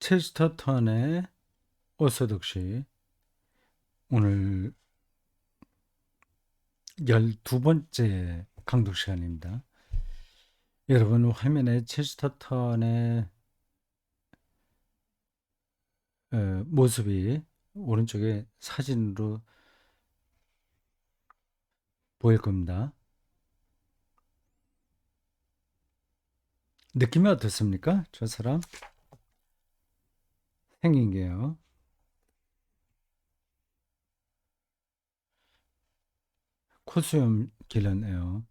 체스터턴의 오소독시 오늘 12번째 강독 시간입니다. 여러분 화면에 체스터턴의 모습이 오른쪽에 사진으로 보일 겁니다. 느낌이 어떻습니까? 저 사람 생긴 게요. 코수염 길렀네요.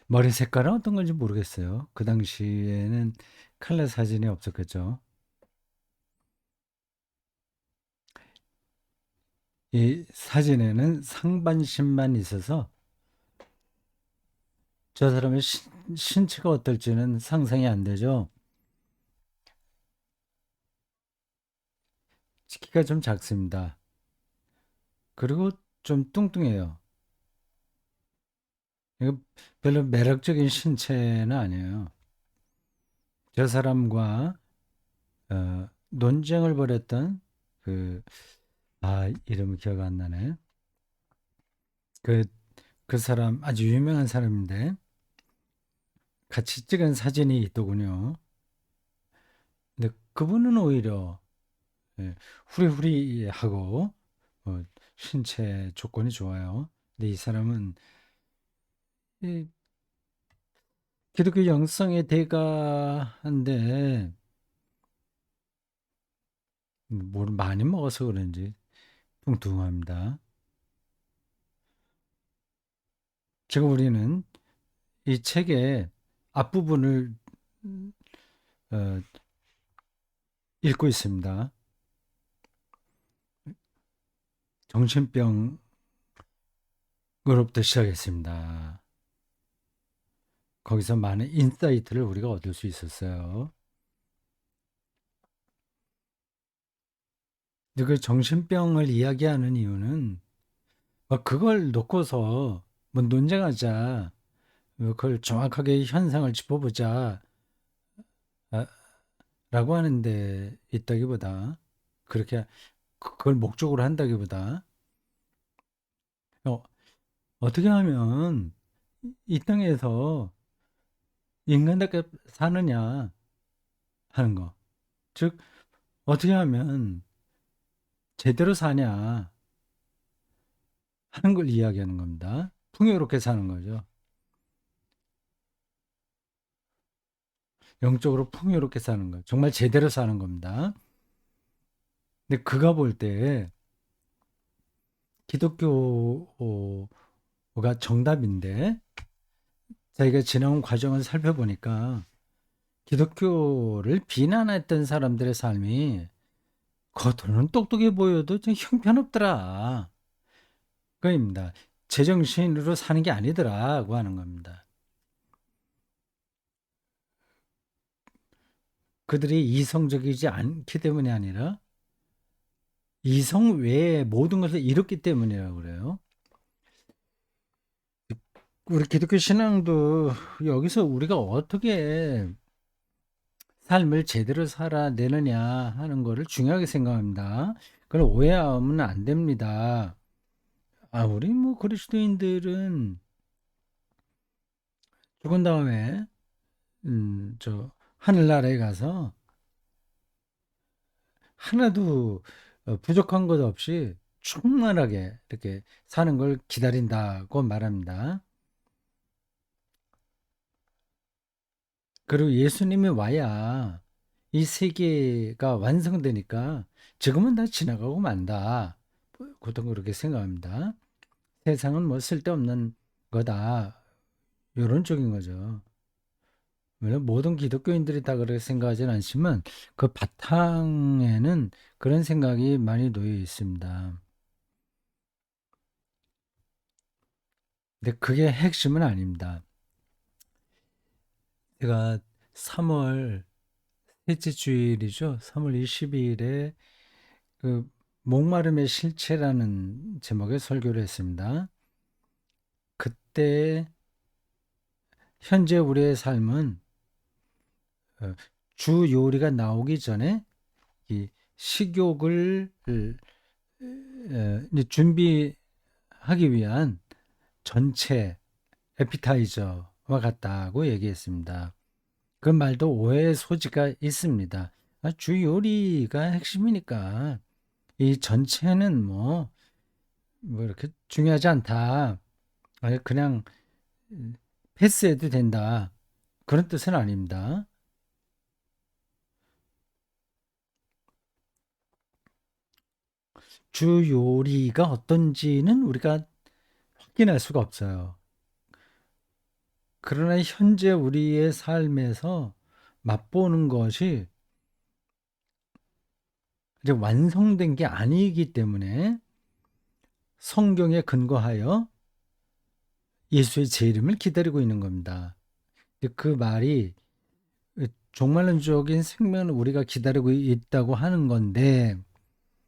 머리 색깔은 어떤 건지 모르겠어요. 그 당시에는 칼라 사진이 없었겠죠. 이 사진에는 상반신만 있어서 저 사람의 신체가 어떨지는 상상이 안 되죠. 키가 좀 작습니다. 그리고 좀 뚱뚱해요. 이거 별로 매력적인 신체는 아니에요. 저 사람과 논쟁을 벌였던 그, 이름이 기억 안 나네. 그, 그 사람 아주 유명한 사람인데 같이 찍은 사진이 있더군요. 근데 그분은 오히려 후리후리하고 어, 신체 조건이 좋아요. 근데 이 사람은 이 기독교 영성의 대가인데 뭘 많이 먹어서 그런지 뚱뚱합니다. 지금 우리는 이 책의 앞부분을 어, 읽고 있습니다. 정신병으로부터 시작했습니다. 거기서 많은 인사이트를 우리가 얻을 수 있었어요. 근데 그 정신병을 이야기하는 이유는 그걸 놓고서 뭐 논쟁하자, 그걸 정확하게 현상을 짚어보자, 아, 라고 하는데 있다기보다 그렇게 그걸 목적으로 한다기보다 어, 어떻게 하면 이 땅에서 인간답게 사느냐 하는 거. 즉, 어떻게 하면 제대로 사냐 하는 걸 이야기하는 겁니다. 풍요롭게 사는 거죠. 영적으로 풍요롭게 사는 거. 정말 제대로 사는 겁니다. 근데 그가 볼 때 기독교가 정답인데 자기가 지나온 과정을 살펴보니까 기독교를 비난했던 사람들의 삶이 겉으로는 똑똑해 보여도 좀 형편없더라. 그입니다. 제정신으로 사는 게 아니더라고 하는 겁니다. 그들이 이성적이지 않기 때문이 아니라 이성 외에 모든 것을 잃었기 때문이라고 그래요. 우리 기독교 신앙도 여기서 우리가 어떻게 삶을 제대로 살아내느냐 하는 것을 중요하게 생각합니다. 그걸 오해하면 안 됩니다. 우리 뭐 그리스도인들은 죽은 다음에 저 하늘나라에 가서 하나도 부족한 것 없이 충만하게 이렇게 사는 걸 기다린다고 말합니다. 그리고 예수님이 와야 이 세계가 완성되니까 지금은 다 지나가고 만다. 보통 그렇게 생각합니다. 세상은 뭐 쓸데없는 거다. 이런 쪽인 거죠. 물론 모든 기독교인들이 다 그렇게 생각하지는 않지만 그 바탕에는 그런 생각이 많이 놓여 있습니다. 근데 그게 핵심은 아닙니다. 제가 3월 셋째 주일이죠. 3월 22일에 그 목마름의 실체라는 제목의 설교를 했습니다. 그때 현재 우리의 삶은 주 요리가 나오기 전에 이 식욕을 이제 준비하기 위한 전체 에피타이저와 같다고 얘기했습니다. 그 말도 오해의 소지가 있습니다. 주 요리가 핵심이니까 이 전체는 뭐 이렇게 중요하지 않다. 그냥 패스해도 된다. 그런 뜻은 아닙니다. 주 요리가 어떤지는 우리가 확인할 수가 없어요. 그러나 현재 우리의 삶에서 맛보는 것이 이제 완성된 게 아니기 때문에 성경에 근거하여 예수의 재림을 기다리고 있는 겁니다. 그 말이 종말론적인 생명을 우리가 기다리고 있다고 하는 건데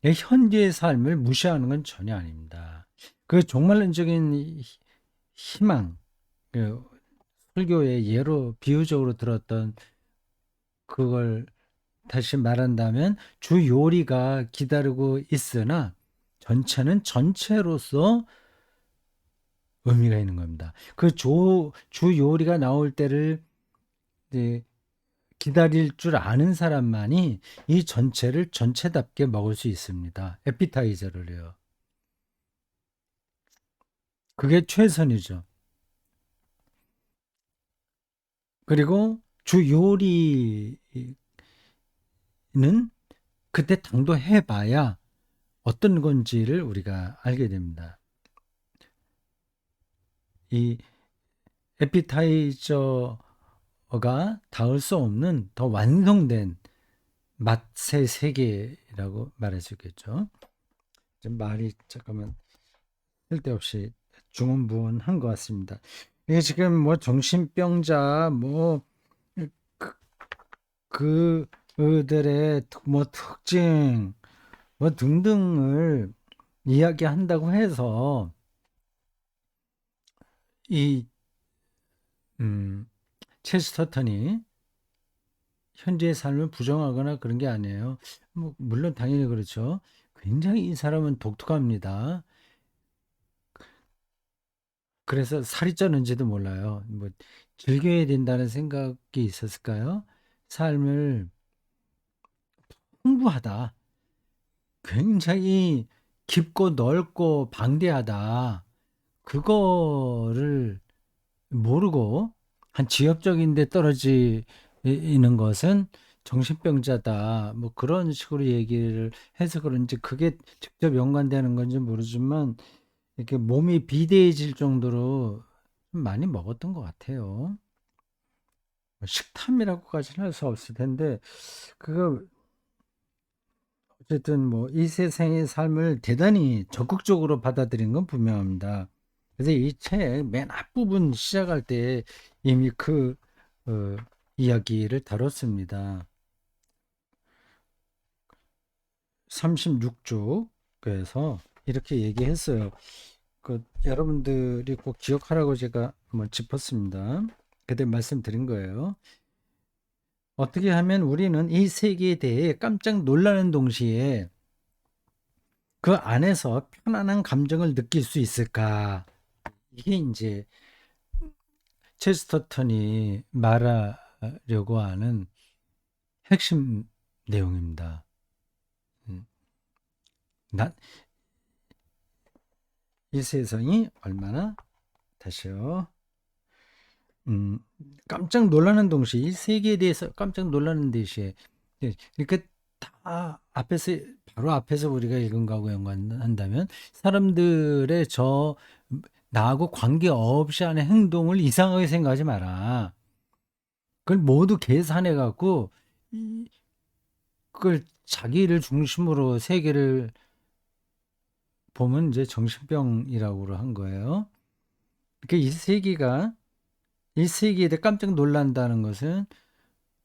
현재의 삶을 무시하는 건 전혀 아닙니다. 그 종말론적인 희망, 그 설교의 예로 비유적으로 들었던 그걸 다시 말한다면 주 요리가 기다리고 있으나 전체는 전체로서 의미가 있는 겁니다. 그 주 요리가 나올 때를 이제 기다릴 줄 아는 사람만이 이 전체를 전체답게 먹을 수 있습니다. 에피타이저를요. 그게 최선이죠. 그리고 주 요리는 그때 당도해 봐야 어떤 건지를 우리가 알게 됩니다. 이 에피타이저가 닿을 수 없는 더 완성된 맛의 세계라고 말할 수 있겠죠. 좀 말이 잠깐만 쓸데없이 중언부언한 것 같습니다. 이게 지금 뭐 정신병자 그들의 뭐 특징 뭐 등등을 이야기한다고 해서 이 체스터턴이 현재의 삶을 부정하거나 그런 게 아니에요. 뭐 물론 당연히 그렇죠. 굉장히 이 사람은 독특합니다. 그래서 살이 쪘는지도 몰라요. 뭐 즐겨야 된다는 생각이 있었을까요? 삶을 풍부하다. 굉장히 깊고 넓고 방대하다. 그거를 모르고 한 지엽적인 데 떨어지는 것은 정신병자다. 뭐 그런 식으로 얘기를 해서 그런지 그게 직접 연관되는 건지 모르지만 이렇게 몸이 비대해질 정도로 좀 많이 먹었던 것 같아요. 식탐이라고까지는 할 수 없을 텐데 그거 어쨌든 뭐 이 세상의 삶을 대단히 적극적으로 받아들인 건 분명합니다. 그래서 이 책 맨 앞부분 시작할 때 이미 그 어, 이야기를 다뤘습니다. 36쪽에서 이렇게 얘기했어요. 여러분들이 꼭 기억하라고 제가 한번 짚었습니다. 그때 말씀드린 거예요. 어떻게 하면 우리는 이 세계에 대해 깜짝 놀라는 동시에 그 안에서 편안한 감정을 느낄 수 있을까? 이게 이제 체스터턴이 말하려고 하는 핵심 내용입니다. 음, 난, 이 세상이 얼마나, 다시요. 음, 깜짝 놀라는 동시에, 이 세계에 대해서 깜짝 놀라는 동시에, 이렇게 다 앞에서, 바로 앞에서 우리가 읽은 거하고 연관한다면, 사람들의 나하고 관계없이 하는 행동을 이상하게 생각하지 마라. 그걸 모두 계산해 갖고 그걸 자기를 중심으로 세계를 보면 이제 정신병이라고 한 거예요. 그러니까 이 세계에 대해 깜짝 놀란다는 것은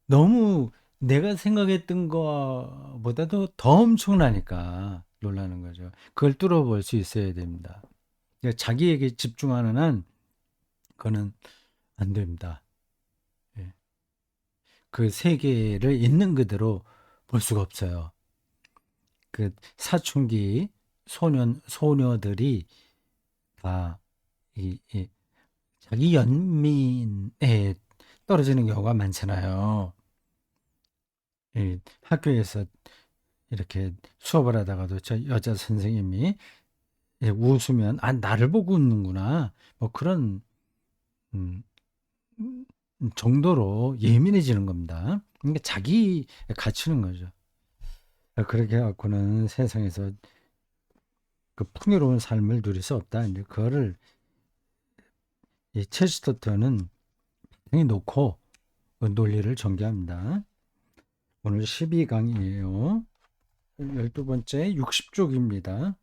너무 내가 생각했던 것보다도 더 엄청나니까 놀라는 거죠. 그걸 뚫어볼 수 있어야 됩니다. 그러니까 자기에게 집중하는 한 그거는 안 됩니다. 예. 그 세계를 있는 그대로 볼 수가 없어요. 그 사춘기 소녀들이 다 이 자기 연민에 떨어지는 경우가 많잖아요. 학교에서 이렇게 수업을 하다가도 저 여자 선생님이 웃으면 아 나를 보고 웃는구나 뭐 그런 음, 정도로 예민해지는 겁니다. 그러니까 자기에 갇히는 거죠. 그렇게 해갖고는 세상에서 그 풍요로운 삶을 누릴 수 없다. 이제 그거를 이 체스터턴은 놓고 그 논리를 전개합니다. 오늘 12강이에요. 12번째 60쪽입니다.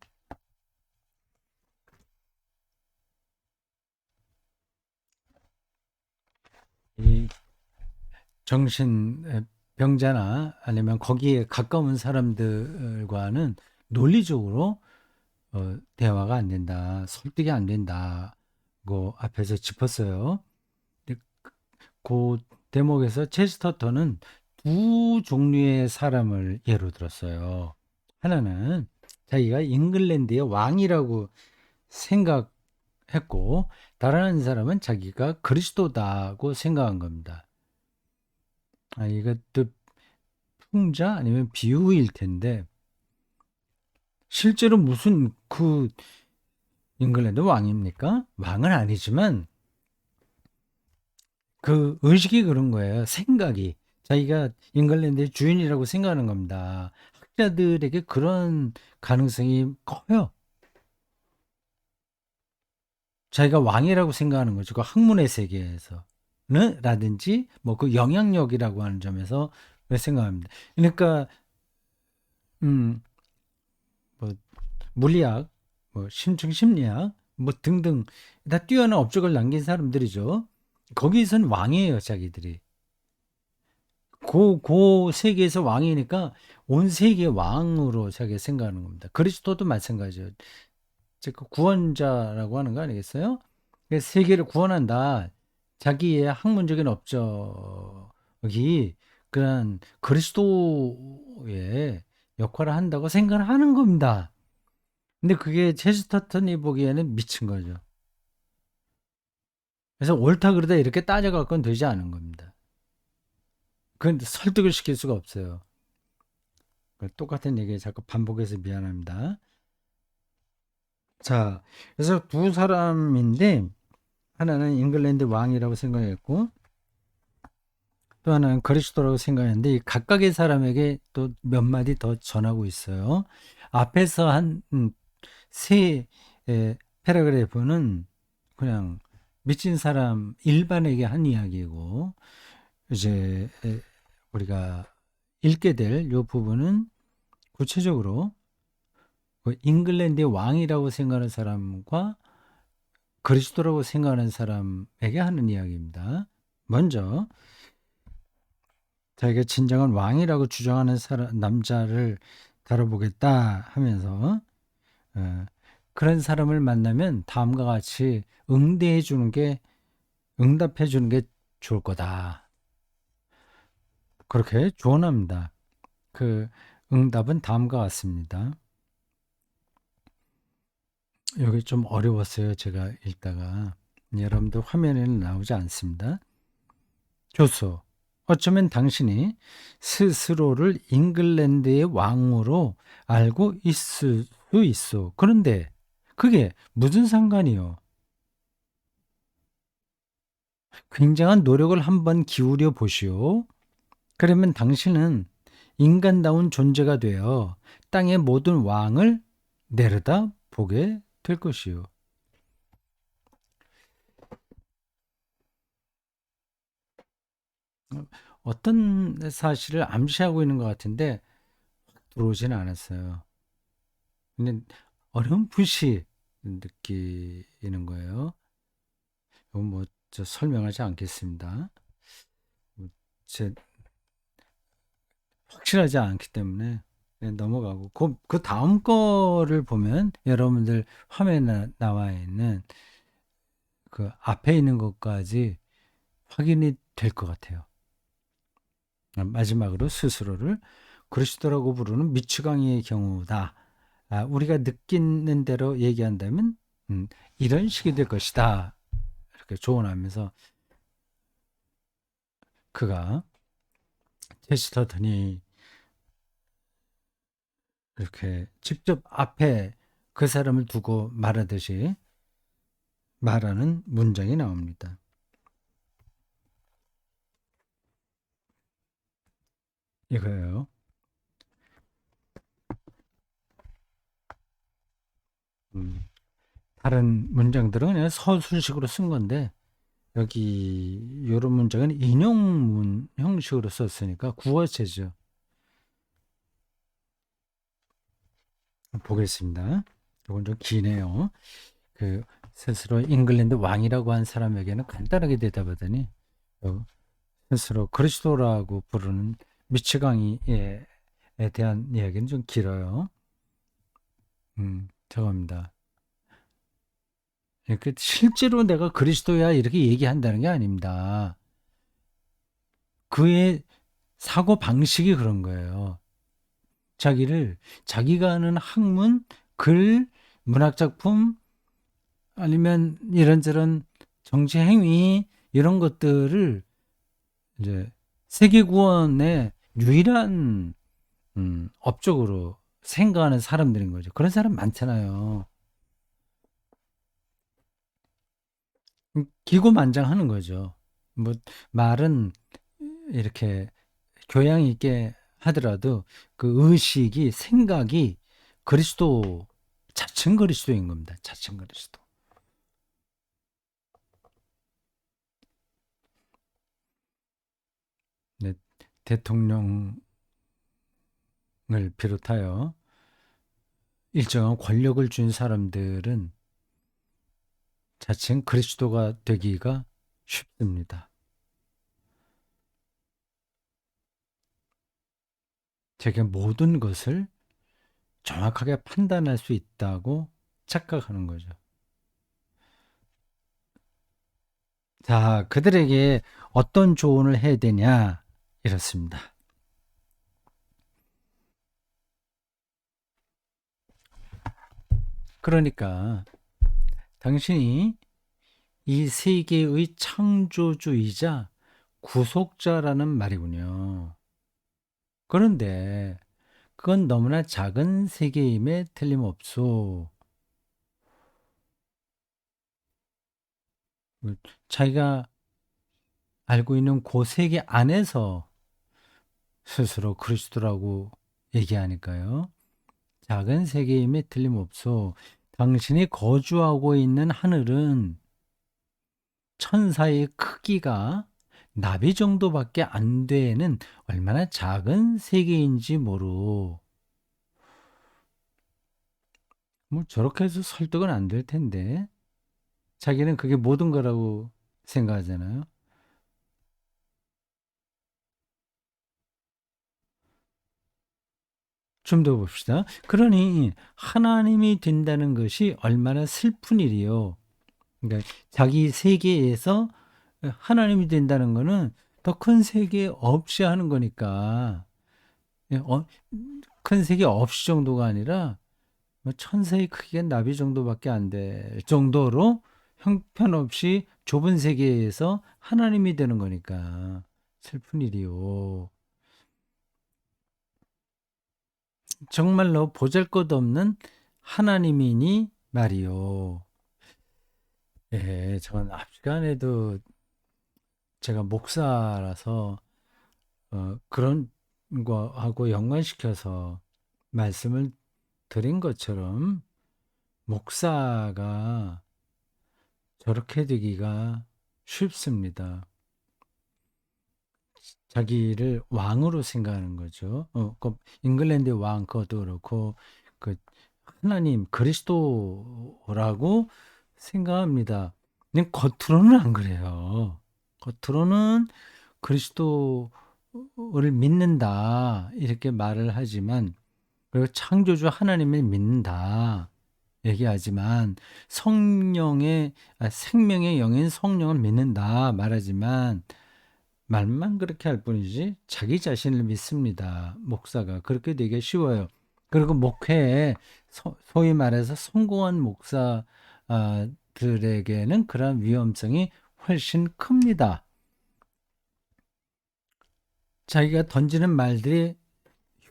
이 정신병자나 아니면 거기에 가까운 사람들과는 논리적으로 대화가 안 된다. 설득이 안 된다고 앞에서 짚었어요. 그 대목에서 체스터턴은 두 종류의 사람을 예로 들었어요. 하나는 자기가 잉글랜드의 왕이라고 생각했고, 다른 사람은 자기가 그리스도다고 생각한 겁니다. 이것도 풍자 아니면 비유일 텐데, 실제로 무슨 그 잉글랜드 왕입니까? 왕은 아니지만 그 의식이 그런 거예요. 생각이. 자기가 잉글랜드의 주인이라고 생각하는 겁니다. 학자들에게 그런 가능성이 커요. 자기가 왕이라고 생각하는 거죠. 그 학문의 세계에서. 라든지 뭐 그 영향력이라고 하는 점에서 생각합니다. 그러니까 뭐 물리학, 뭐 심층 심리학 뭐 등등 다 뛰어난 업적을 남긴 사람들이죠. 거기선 왕이에요, 자기들이. 그 세계에서 왕이니까 온 세계 왕으로 자기가 생각하는 겁니다. 그리스도도 마찬가지예요. 즉 구원자라고 하는 거 아니겠어요? 그래서 세계를 구원한다. 자기의 학문적인 업적이 그런 그리스도의 역할을 한다고 생각을 하는 겁니다. 근데 그게 체스터턴이 보기에는 미친 거죠. 그래서 옳다 그러다 이렇게 따져갖고는 되지 않은 겁니다. 그건 설득을 시킬 수가 없어요. 똑같은 얘기 자꾸 반복해서 미안합니다. 자, 그래서 두 사람인데 하나는 잉글랜드 왕이라고 생각했고 또 하나는 그리스도라고 생각했는데 각각의 사람에게 또 몇 마디 더 전하고 있어요. 앞에서 한 세 패러그래프는 그냥 미친 사람 일반에게 한 이야기고 이제 우리가 읽게 될 이 부분은 구체적으로 그 잉글랜드의 왕이라고 생각하는 사람과 그리스도라고 생각하는 사람에게 하는 이야기입니다. 먼저 자기가 진정한 왕이라고 주장하는 남자를 다뤄보겠다 하면서 그런 사람을 만나면 다음과 같이 응답해 주는 게 좋을 거다. 그렇게 조언합니다. 그 응답은 다음과 같습니다. 여기 좀 어려웠어요. 제가 읽다가. 여러분들 화면에는 나오지 않습니다. 교수, 어쩌면 당신이 스스로를 잉글랜드의 왕으로 알고 있을 수 있어. 그런데 그게 무슨 상관이요? 굉장한 노력을 한번 기울여 보시오. 그러면 당신은 인간다운 존재가 되어 땅의 모든 왕을 내려다 보게 될 것이요. 어떤 사실을 암시하고 있는 것 같은데 들어오지는 않았어요. 근데 어렴풋이 느끼는 거예요. 이건 뭐 저 설명하지 않겠습니다. 뭐 제 확실하지 않기 때문에 넘어가고 그 다음 거를 보면 여러분들 화면에 나와 있는 그 앞에 있는 것까지 확인이 될 것 같아요. 마지막으로 스스로를 그리스도라고 부르는 미치광이의 경우다. 우리가 느끼는 대로 얘기한다면 이런 식이 될 것이다. 이렇게 조언하면서 그가 체스터턴이 이렇게 직접 앞에 그 사람을 두고 말하듯이 말하는 문장이 나옵니다. 이거예요. 다른 문장들은 그냥 서술식으로 쓴 건데 여기 이런 문장은 인용문 형식으로 썼으니까 구어체죠. 보겠습니다. 이건 좀 기네요. 그 스스로 잉글랜드 왕이라고 한 사람에게는 간단하게 대답하더니 스스로 그리스도라고 부르는 미치광이에 대한 이야기는 좀 길어요. 저겁니다. 그 실제로 내가 그리스도야 이렇게 얘기한다는 게 아닙니다. 그의 사고 방식이 그런 거예요. 자기가 하는 학문, 글, 문학 작품 아니면 이런저런 정치 행위 이런 것들을 이제 세계 구원의 유일한 업적으로 생각하는 사람들인 거죠. 그런 사람 많잖아요. 기고만장하는 거죠. 뭐 말은 이렇게 교양 있게 하더라도 그 의식이 생각이 그리스도 자칭 그리스도인 겁니다. 자칭 그리스도. 네, 대통령을 비롯하여 일정한 권력을 준 사람들은 자칭 그리스도가 되기가 쉽습니다. 제가 모든 것을 정확하게 판단할 수 있다고 착각하는 거죠. 자, 그들에게 어떤 조언을 해야 되냐? 이렇습니다. 그러니까 당신이 이 세계의 창조주이자 구속자라는 말이군요. 그런데 그건 너무나 작은 세계임에 틀림없소. 자기가 알고 있는 그 세계 안에서 스스로 그리스도라고 얘기하니까요. 작은 세계임에 틀림없소. 당신이 거주하고 있는 하늘은 천사의 크기가 나비 정도밖에 안 되는 얼마나 작은 세계인지 모르. 뭐 저렇게 해서 설득은 안 될 텐데. 자기는 그게 모든 거라고 생각하잖아요. 좀 더 봅시다. 그러니 하나님이 된다는 것이 얼마나 슬픈 일이요. 그러니까 자기 세계에서 하나님이 된다는 거는 더 큰 세계 없이 하는 거니까. 예, 큰 세계 없이 정도가 아니라 뭐 천세의 크기가 나비 정도밖에 안 될 정도로 형편없이 좁은 세계에서 하나님이 되는 거니까 슬픈 일이요. 정말로 보잘것없는 하나님이니 말이요. 예, 전 앞시간에도 제가 목사라서 그런 거하고 연관시켜서 말씀을 드린 것처럼 목사가 저렇게 되기가 쉽습니다. 자기를 왕으로 생각하는 거죠. 그 잉글랜드 왕 그것도 그렇고 그 하나님 그리스도라고 생각합니다. 근데 겉으로는 안 그래요. 겉으로는 그리스도를 믿는다 이렇게 말을 하지만 그리고 창조주 하나님을 믿는다 얘기하지만 성령의 생명의 영인 성령을 믿는다 말하지만 말만 그렇게 할 뿐이지 자기 자신을 믿습니다. 목사가 그렇게 되게 쉬워요. 그리고 목회에 소위 말해서 성공한 목사들에게는 그런 위험성이 훨씬 큽니다. 자기가 던지는 말들이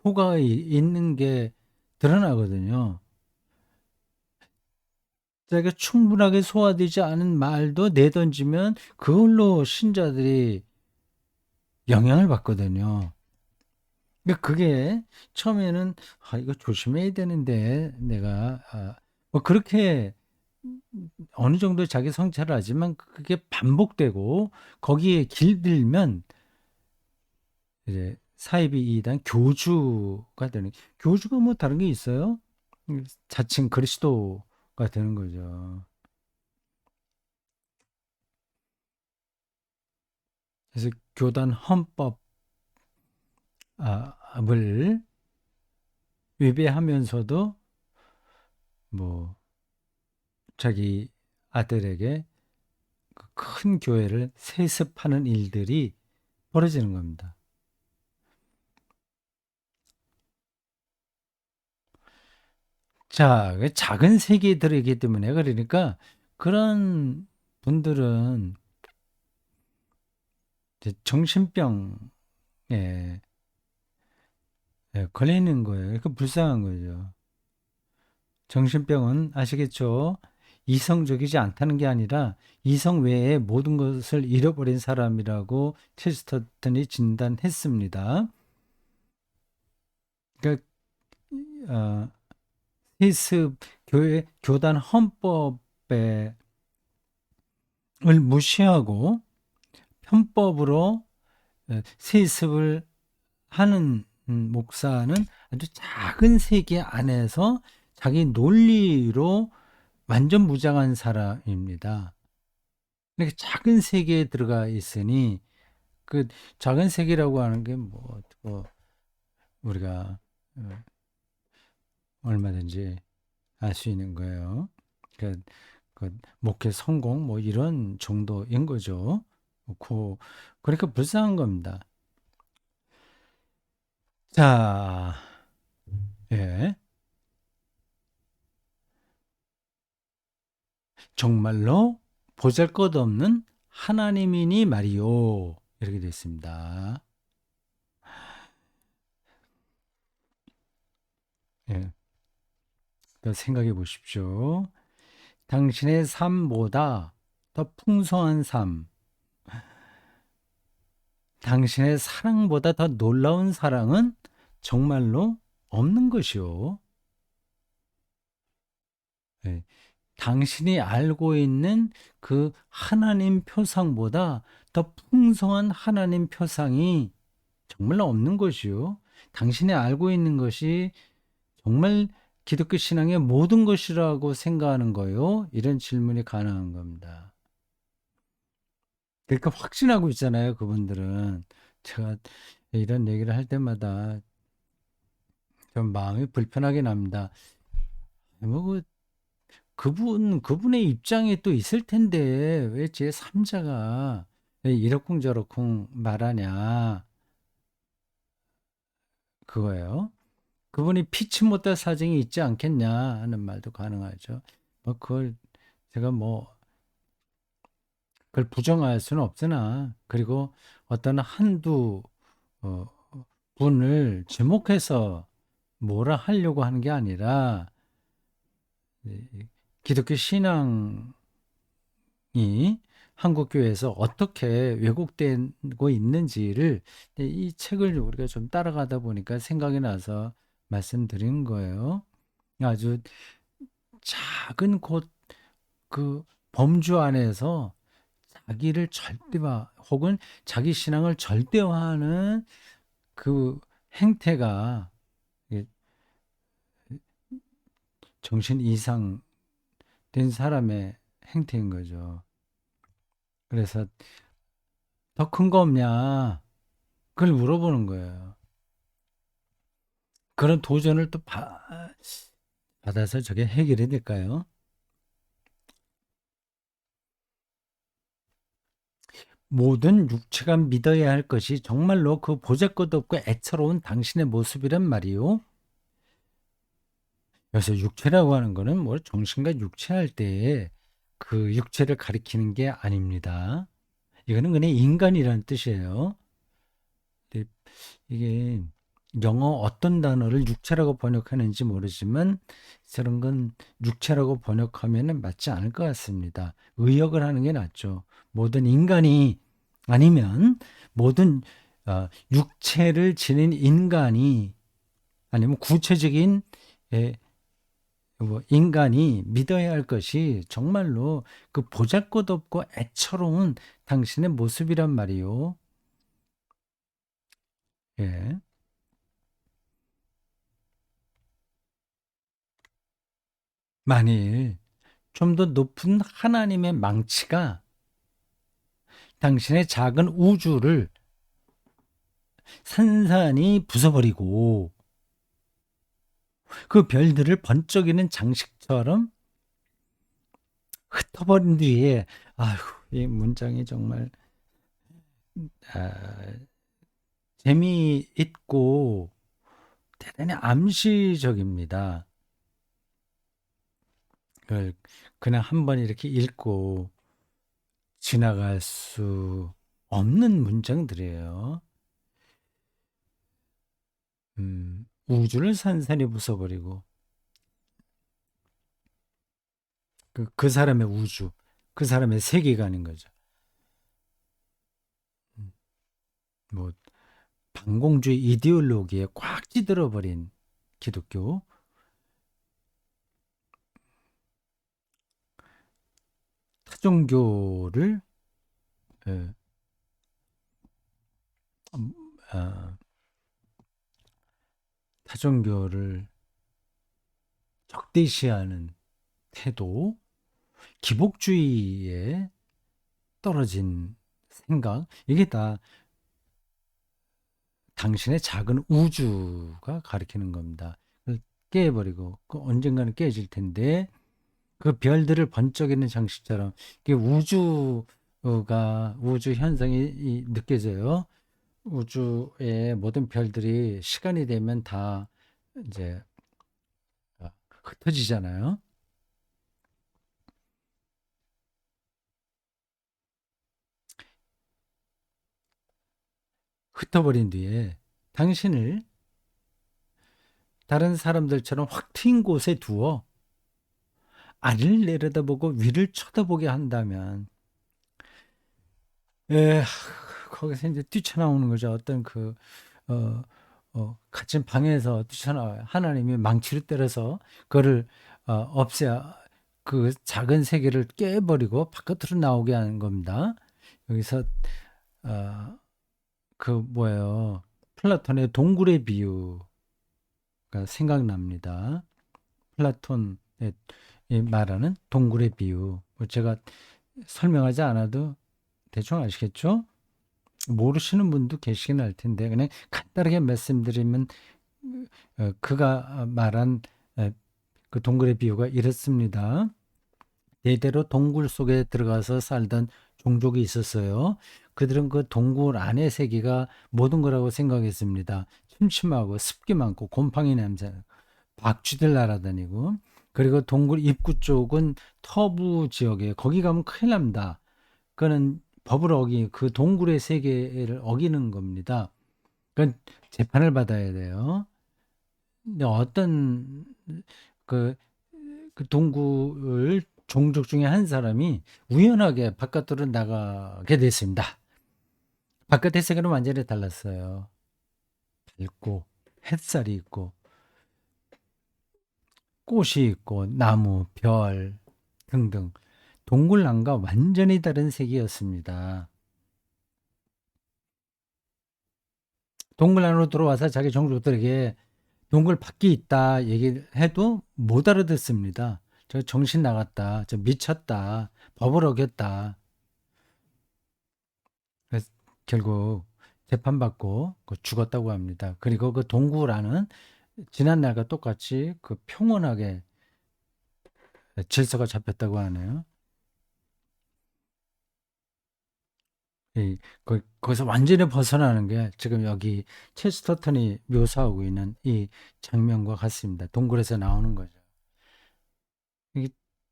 효과가 있는 게 드러나거든요. 자기가 충분하게 소화되지 않은 말도 내던지면 그걸로 신자들이 영향을 받거든요. 그러니까 그게 처음에는 이거 조심해야 되는데 내가 뭐 그렇게 어느 정도 자기 성찰을 하지만 그게 반복되고 거기에 길들면 이제 사이비 이단 교주가 되는, 교주가 뭐 다른 게 있어요? 자칭 그리스도가 되는 거죠. 그래서 교단 헌법을 위배하면서도 뭐 자기 아들에게 그 큰 교회를 세습하는 일들이 벌어지는 겁니다. 자, 작은 세계들이기 때문에 그러니까 그런 분들은 이제 정신병에 걸리는 거예요. 그 불쌍한 거죠. 정신병은 아시겠죠? 이성적이지 않다는 게 아니라 이성 외에 모든 것을 잃어버린 사람이라고 체스터턴이 진단했습니다. 그러니까 어, 세습 교회 교단 헌법을 무시하고 편법으로 세습을 하는 목사는 아주 작은 세계 안에서 자기 논리로 완전 무장한 사람입니다. 이렇게 작은 세계에 들어가 있으니 그 작은 세계라고 하는 게 뭐 우리가 얼마든지 알 수 있는 거예요. 그, 그 목회 성공 뭐 이런 정도인 거죠. 그러니까 불쌍한 겁니다. 자, 예. 정말로 보잘것없는 하나님이니 말이요. 이렇게 됐습니다. 예. 생각해 보십시오. 당신의 삶보다 더 풍성한 삶, 당신의 사랑보다 더 놀라운 사랑은 정말로 없는 것이요. 예. 당신이 알고 있는 그 하나님 표상보다 더 풍성한 하나님 표상이 정말로 없는 것이요. 당신이 알고 있는 것이 정말 기독교 신앙의 모든 것이라고 생각하는 거요. 이런 질문이 가능한 겁니다. 그러니까 확신하고 있잖아요, 그분들은. 제가 이런 얘기를 할 때마다 좀 마음이 불편하게 납니다. 뭐, 그분의 입장이 또 있을 텐데, 왜 제 3자가 이러쿵저러쿵 말하냐, 그거예요. 그분이 피치 못할 사정이 있지 않겠냐 하는 말도 가능하죠. 그걸 제가 그걸 부정할 수는 없으나, 그리고 어떤 한두 어, 분을 지목해서 뭐라 하려고 하는 게 아니라 기독교 신앙이 한국 교회에서 어떻게 왜곡되고 있는지를 이 책을 우리가 좀 따라가다 보니까 생각이 나서 말씀드린 거예요. 아주 작은 곳 그 범주 안에서 자기를 절대화 혹은 자기 신앙을 절대화하는 그 행태가 정신 이상 된 사람의 행태인 거죠. 그래서 더 큰 거 없냐? 그걸 물어보는 거예요. 그런 도전을 또 받아서 저게 해결이 될까요? 모든 육체가 믿어야 할 것이 정말로 그 보잘것없고 애처로운 당신의 모습이란 말이요. 그래서 육체라고 하는 거는 뭐 정신과 육체 할 때에 그 육체를 가리키는 게 아닙니다. 이거는 그냥 인간이라는 뜻이에요. 근데 이게 영어 어떤 단어를 육체라고 번역하는지 모르지만 저런 건 육체라고 번역하면 맞지 않을 것 같습니다. 의역을 하는 게 낫죠. 모든 인간이 아니면 모든 육체를 지닌 인간이 아니면 구체적인 예, 뭐 인간이 믿어야 할 것이 정말로 그 보잘것없고 애처로운 당신의 모습이란 말이요. 예. 만일 좀 더 높은 하나님의 망치가 당신의 작은 우주를 산산이 부숴버리고 그 별들을 번쩍이는 장식처럼 흩어버린 뒤에 아휴, 이 문장이 정말 아, 재미있고 대단히 암시적입니다. 그걸 그냥 한번 이렇게 읽고 지나갈 수 없는 문장들이에요. 우주를 산산이 부숴버리고 그 사람의 우주, 그 사람의 세계관인 거죠. 음, 뭐 반공주의 이데올로기에 꽉 찌들어 버린 기독교, 타종교를 예, 음, 아, 타종교를 적대시하는 태도, 기복주의에 떨어진 생각, 이게 다 당신의 작은 우주가 가리키는 겁니다. 그걸 깨버리고 그 언젠가는 깨질 텐데 그 별들을 번쩍이는 장식처럼 이게 우주가 우주 현상이 느껴져요. 우주의 모든 별들이 시간이 되면 다 이제 흩어지잖아요. 흩어버린 뒤에 당신을 다른 사람들처럼 확 트인 곳에 두어 아래를 내려다보고 위를 쳐다보게 한다면 에, 거기서 이제 뛰쳐나오는 거죠. 어떤 어, 갇힌 방에서 뛰쳐나와요. 하나님이 망치로 때려서 그거를 없애야 그 작은 세계를 깨버리고 바깥으로 나오게 하는 겁니다. 여기서 어, 그 뭐예요? 플라톤의 동굴의 비유가 생각납니다. 플라톤의 이 말하는 동굴의 비유. 뭐 제가 설명하지 않아도 대충 아시겠죠? 모르시는 분도 계시긴 할 텐데 그냥 간단하게 말씀드리면 그가 말한 그 동굴의 비유가 이렇습니다. 대대로 동굴 속에 들어가서 살던 종족이 있었어요. 그들은 그 동굴 안의 세계가 모든 거라고 생각했습니다. 침침하고 습기 많고 곰팡이 냄새, 박쥐들 날아다니고 그리고 동굴 입구 쪽은 터부 지역에 거기 가면 큰일 납니다. 그거는 법을 그 동굴의 세계를 어기는 겁니다. 그건 재판을 받아야 돼요. 근데 어떤 그, 그 동굴 종족 중에 한 사람이 우연하게 바깥으로 나가게 됐습니다. 바깥의 세계는 완전히 달랐어요. 밝고 햇살이 있고 꽃이 있고 나무, 별 등등 동굴랑과 완전히 다른 세계였습니다. 동굴 안으로 들어와서 자기 종족들에게 동굴 밖에 있다 얘기를 해도 못 알아듣습니다. 저 정신 나갔다. 저 미쳤다. 법을 어겼다. 그래서 결국 재판받고 죽었다고 합니다. 그리고 그 동굴 안은 지난날과 똑같이 그 평온하게 질서가 잡혔다고 하네요. 이 거기서 완전히 벗어나는 게 지금 여기 체스터턴이 묘사하고 있는 이 장면과 같습니다. 동굴에서 나오는 거죠. 이게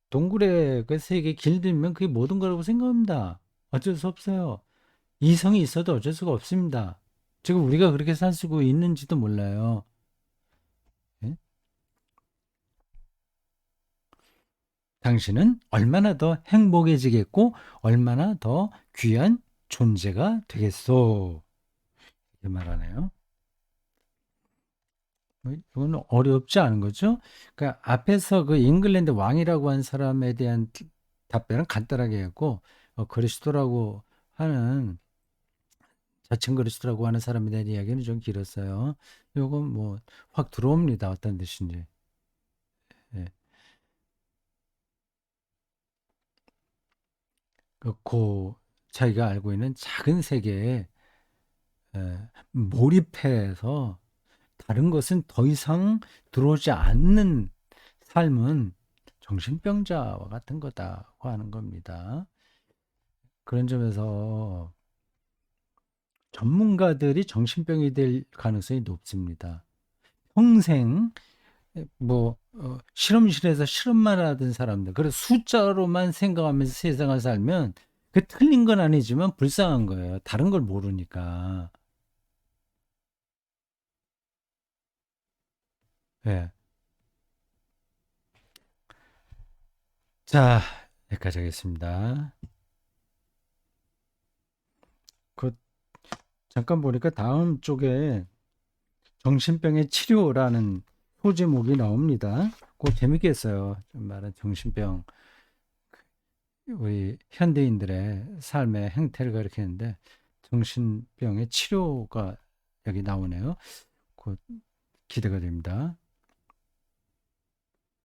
동굴에 그 세계 길들이면 그게 모든 거라고 생각합니다. 어쩔 수 없어요. 이성이 있어도 어쩔 수가 없습니다. 지금 우리가 그렇게 살 수고 있는지도 몰라요. 예? 당신은 얼마나 더 행복해지겠고 얼마나 더 귀한 존재가 되겠소. 이렇게 말하네요. 이거는 어렵지 않은 거죠. 그러니까 앞에서 그 잉글랜드 왕이라고 한 사람에 대한 답변은 간단하게 했고, 그리스도라고 하는 자칭 그리스도라고 하는 사람에 대한 이야기는 좀 길었어요. 요건 뭐 확 들어옵니다. 어떤 뜻인지. 예. 그 자기가 알고 있는 작은 세계에 몰입해서 다른 것은 더 이상 들어오지 않는 삶은 정신병자와 같은 거다고 하는 겁니다. 그런 점에서 전문가들이 정신병이 될 가능성이 높습니다. 평생 실험실에서 실험만 하던 사람들, 그래서 숫자로만 생각하면서 세상을 살면 그 틀린 건 아니지만 불쌍한 거예요. 다른 걸 모르니까. 예. 자, 여기까지 하겠습니다. 그 잠깐 보니까 다음 쪽에 정신병의 치료라는 소제목이 나옵니다. 꼭 재밌겠어요. 좀 말은 정신병, 우리 현대인들의 삶의 행태를 가리키는데 정신병의 치료가 여기 나오네요. 곧 기대가 됩니다.